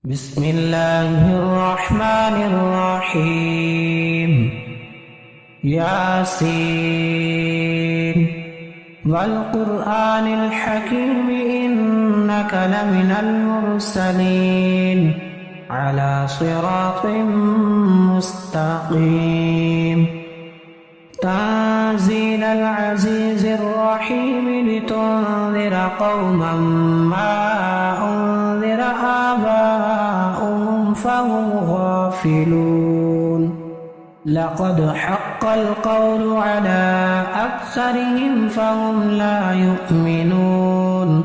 بسم الله الرحمن الرحيم ياسين والقرآن الحكيم إنك لمن المرسلين على صراط مستقيم تنزيل العزيز الرحيم لتنذر قوما ما أنذر آباؤهم فهم غافلون لقد حق القول على أكثرهم فهم لا يؤمنون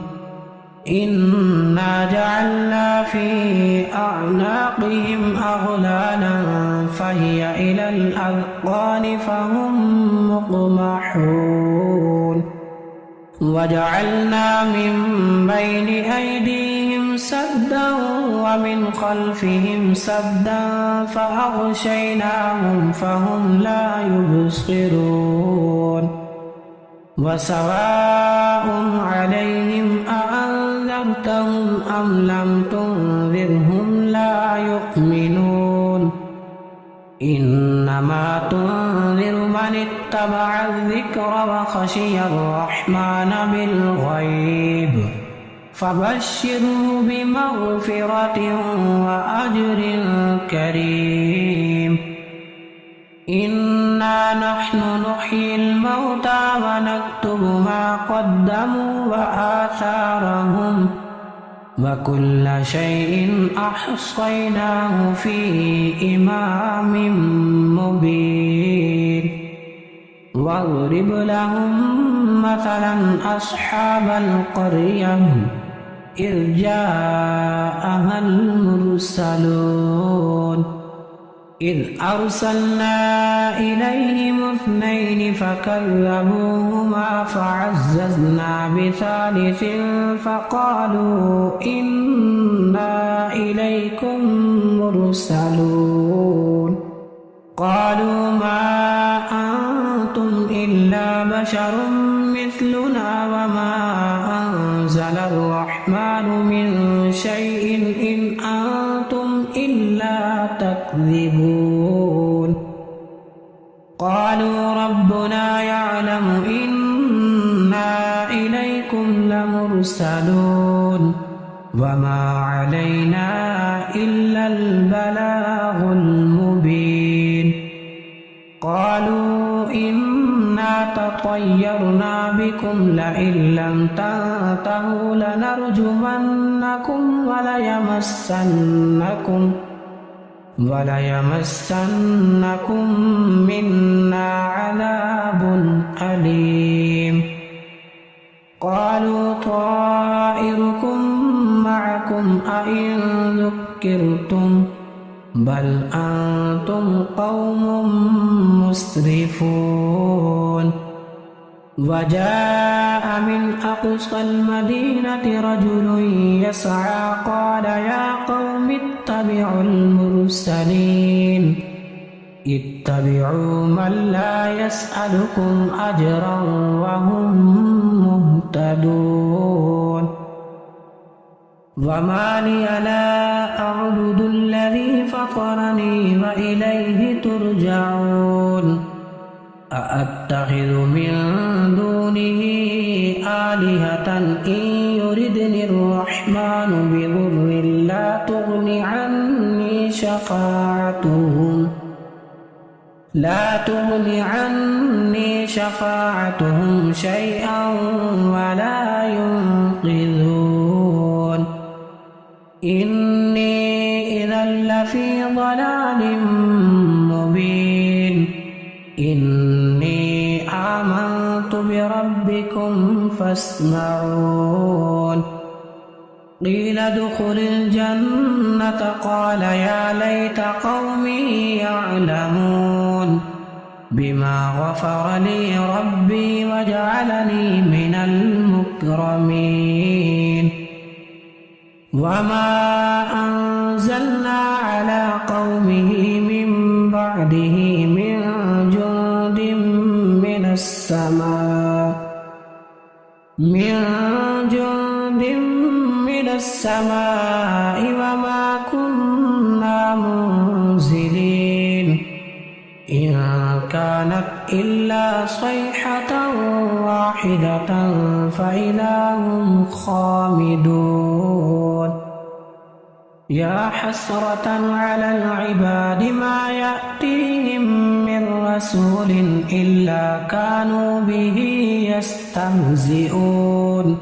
إنا جعلنا في أعناقهم أغلالا فهي إلى الأذقان فهم مقمحون وجعلنا من بين أيديهم سدا ومن خلفهم سدا فأغشيناهم فهم لا يبصرون وسواء عليهم أأنذرتهم أم لم تنذرهم لا يؤمنون إنما تنذر من اتبع الذكر وخشي الرحمن بالغيب فبشره بمغفرة وأجر كريم إنا نحن نحيي الموتى ونكتب ما قدموا وآثارهم وكل شيء أحصيناه في إمام مبين واضرب لهم مثلا أصحاب القرية إذ جاءها المرسلون إذ أرسلنا إليهم اثنين فكذبوهما فعززنا بثالث فقالوا إنا إليكم مرسلون قالوا ما أنتم إلا بشر مثلنا وما أنزل الرحمن من شيء إن أنتم إلا تكذبون قالوا ربنا يعلم إنا إليكم لمرسلون وما علينا إلا البلاغ المبين قالوا إنا تطيرنا بكم لئن لم تنتهوا لنرجمنكم وليمسنكم منا عذاب أليم قالوا طائركم معكم أئن ذكرتم بل أنتم قوم مسرفون وجاء من أقصى المدينة رجل يسعى قال يا قوم اتبعوا المرسلين اتبعوا من لا يسألكم أجرا وهم مهتدون وما لي لا أعبد الذي فطرني وإليه ترجعون أأتخذ من دونه آلهة إن يردني الرحمن بضر لا تغني عني شفاعتهم شيئا ولا ينقذون إني إذا لفي ضلال مبين إني آمنت بربكم فاسمعون قيل ادخل الجنة قال يا ليت قومي يعلمون بما غفر لي ربي وجعلني من المكرمين وما أنزلنا على قومه من بعده من جند من السماء وما كنا إلا صيحة واحدة فإذا هم خامدون يا حسرة على العباد ما يأتيهم من رسول إلا كانوا به يستهزئون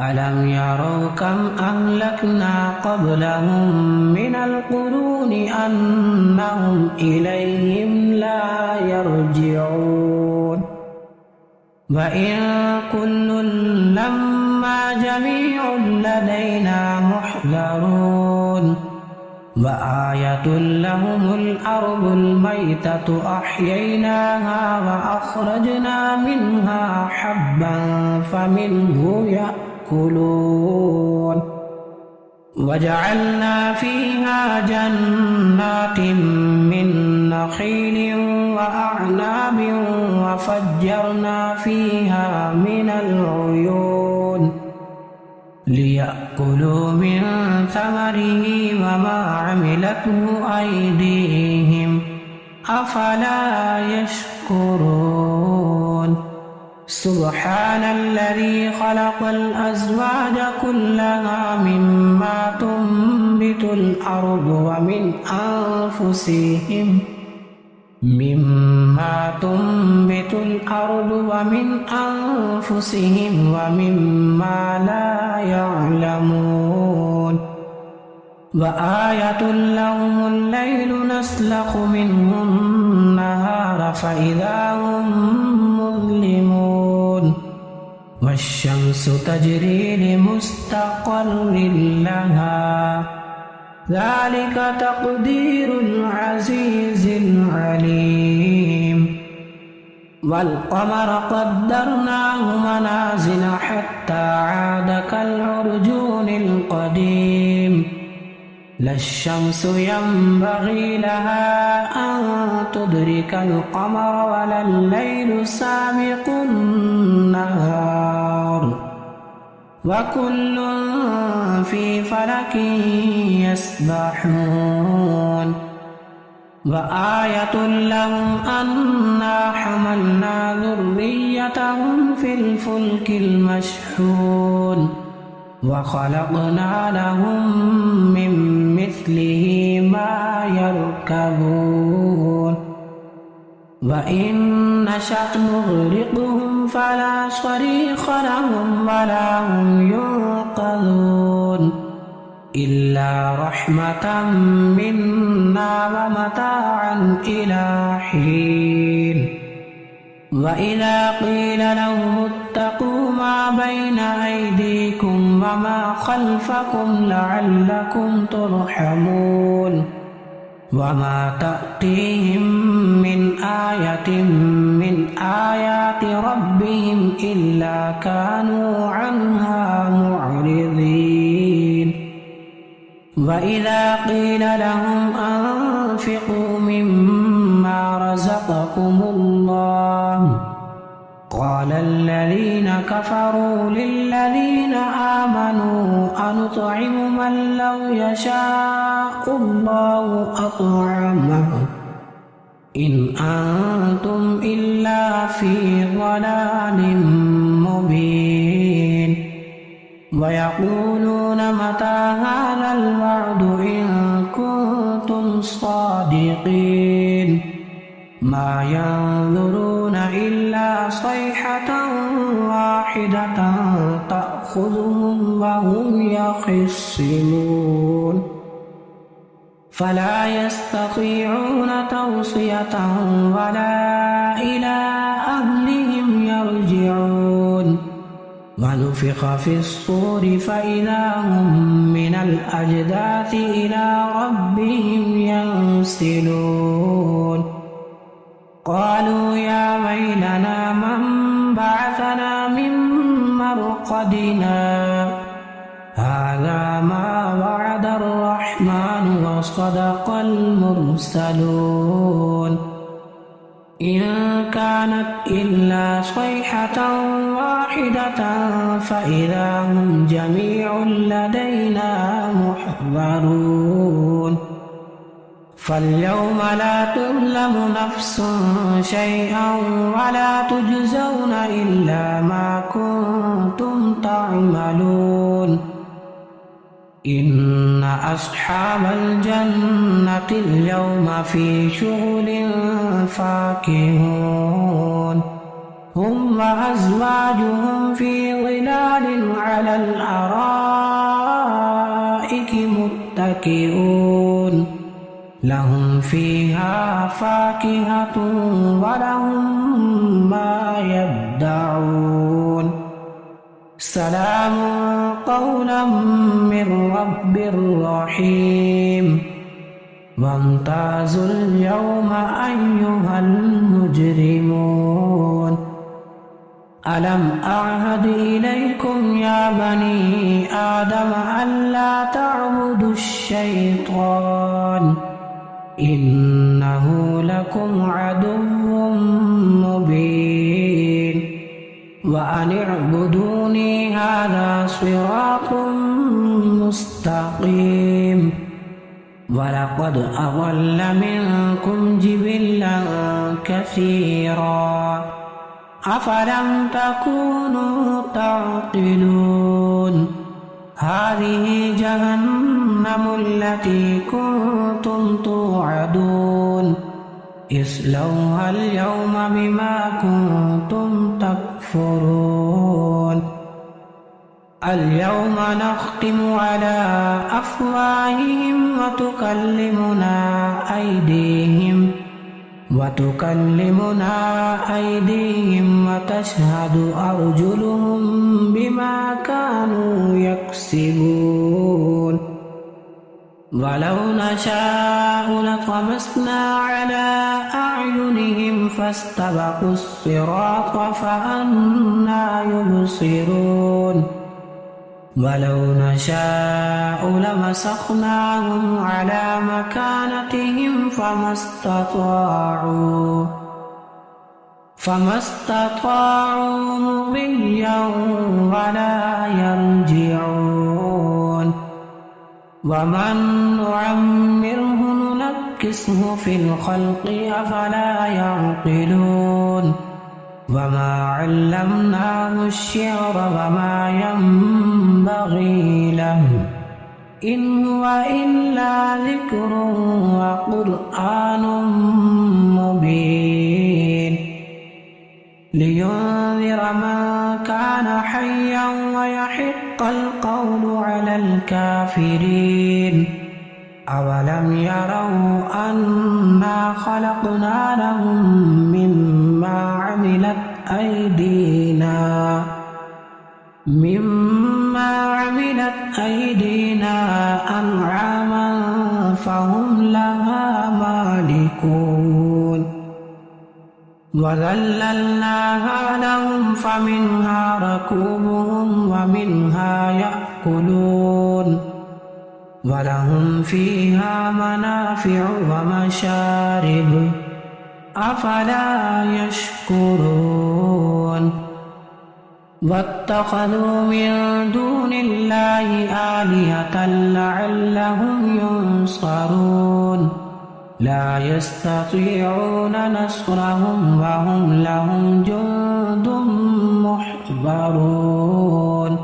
ألم يروا كم أهلكنا قبلهم من القرون أنهم إليهم لا يرجعون وإن كل لما جميع لدينا محضرون وآية لهم الأرض الميتة أحييناها وأخرجنا منها حبا فمنه يأكلون وجعلنا فيها جنات من نخيل وأعناب وفجرنا فيها من العيون ليأكلوا من ثمره وما عملته أيديهم أفلا يشكرون سبحان الذي خلق الأزواج كلها مما تنبت الأرض ومن أنفسهم ومما لا يعلمون وآية لهم الليل نسلخ منه النهار فإذا هم مظلمون والشمس تجري لمستقر لها ذلك تقدير العزيز العليم والقمر قدرناه منازل حتى عاد كالعرجون القديم لا الشمس ينبغي لها أن تدرك القمر ولا الليل سابق النهار وكل في فلك يسبحون وآية لهم أنا حملنا ذريتهم في الفلك المشحون وخلقنا لهم من مثله ما يركبون وإن نشأ نغرقهم فلا صريخ لهم ولا هم ينقذون إلا رحمة منا ومتاعا إلى حين وإذا قيل لهم اتقوا ما بين أيديكم وما خلفكم لعلكم ترحمون وما تأتيهم من آية من آيات ربهم إلا كانوا عنها معرضين وإذا قيل لهم أنفقوا مما رزقكم الله قال الذين كفروا للذين آمنوا أنطعم من لو يشاء الله أطعمه إن أنتم إلا في ضلال مبين ويقولون متى هذا الوعد إن كنتم صادقين ما ينظرون إلا صيحة واحدة تأخذهم وهم يخصمون فلا يستطيعون توصية ولا إلى أهلهم يرجعون ونفخ في الصور فإذا هم من الأجداث إلى ربهم ينسلون قالوا يا ويلنا من بعثنا من مرقدنا هذا ما وعد الرحمن وصدق المرسلون إن كانت إلا صيحة واحدة فإذا هم جميع لدينا محضرون فاليوم لا تظلم نفس شيئا ولا تجزون إلا ما كنتم تعملون إن أصحاب الجنة اليوم في شغل فاكهون هم وأزواجهم في ظلال على الأرائك متكئون لهم فيها فاكهة ولهم ما يدعون سلام قولا من رب رحيم وامتازوا اليوم أيها المجرمون ألم أعهد إليكم يا بني آدم ألا تعبدوا الشيطان إنه لكم عدو مبين وأن اعبدوني هذا صراط مستقيم ولقد أضل منكم جبلا كثيرا أفلم تكونوا تعقلون هذه جهنم التي كنتم توعدون اصلوها اليوم بما كنتم تكفرون اليوم نختم على أفواههم وتكلمنا أيديهم وتشهد أرجلهم بما كانوا يكسبون ولو نشاء لطمسنا على أعينهم فاستبقوا الصراط فأنى يبصرون ولو نشاء لمسخناهم على مكانتهم فما استطاعوا مضيا ولا يرجعون ومن نعمره ننكسه في الخلق أفلا يعقلون وما علمناه الشعر وما ينبغي له إن هو إلا ذكر وقرآن مبين لينذر من كان حيا ويحق القول على الكافرين أولم يروا أنا خلقنا لهم مما عملت أيدينا أنعاما فهم لها مالكون وذللناها لهم فمنها ركوبهم ومنها يأكلون ولهم فيها منافع ومشارب أفلا يشكرون واتخذوا من دون الله آلهة لعلهم ينصرون لا يستطيعون نصرهم وهم لهم جند محضرون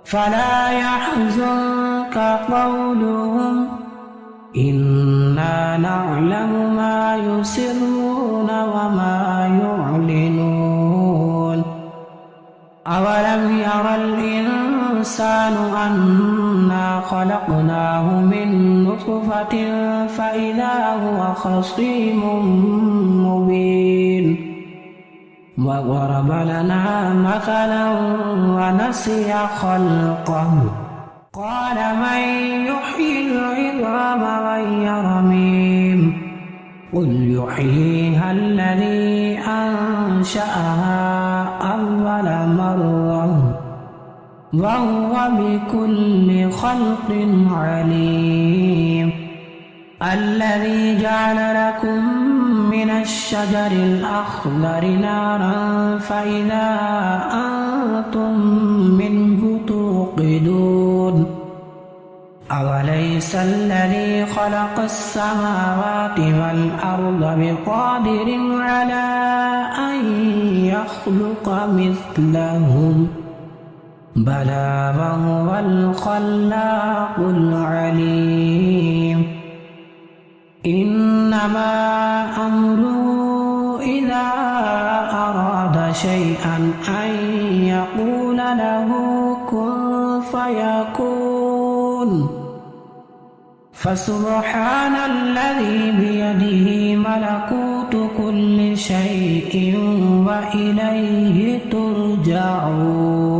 فلا يحزنك قولهم إنا نعلم ما يسرون وما يعلنون أولم ير الإنسان أنا خلقناه من نطفة فإذا هو خصيم مبين وضرب لنا مثلا ونسي خلقه قال من يحيي العظام وهي رميم قل يحييها الذي أنشأها أول مرة وهو بكل خلق عليم الذي جعل لكم من الشجر الأخضر نارا فإذا أنتم منه توقدون أوليس الذي خلق السماوات والأرض بقادر على أن يخلق مثلهم بلى وهو الخلاق العليم إنما أمره إذا أراد شيئا أن يقول له كن فيكون فسبحان الذي بيده ملكوت كل شيء وإليه ترجعون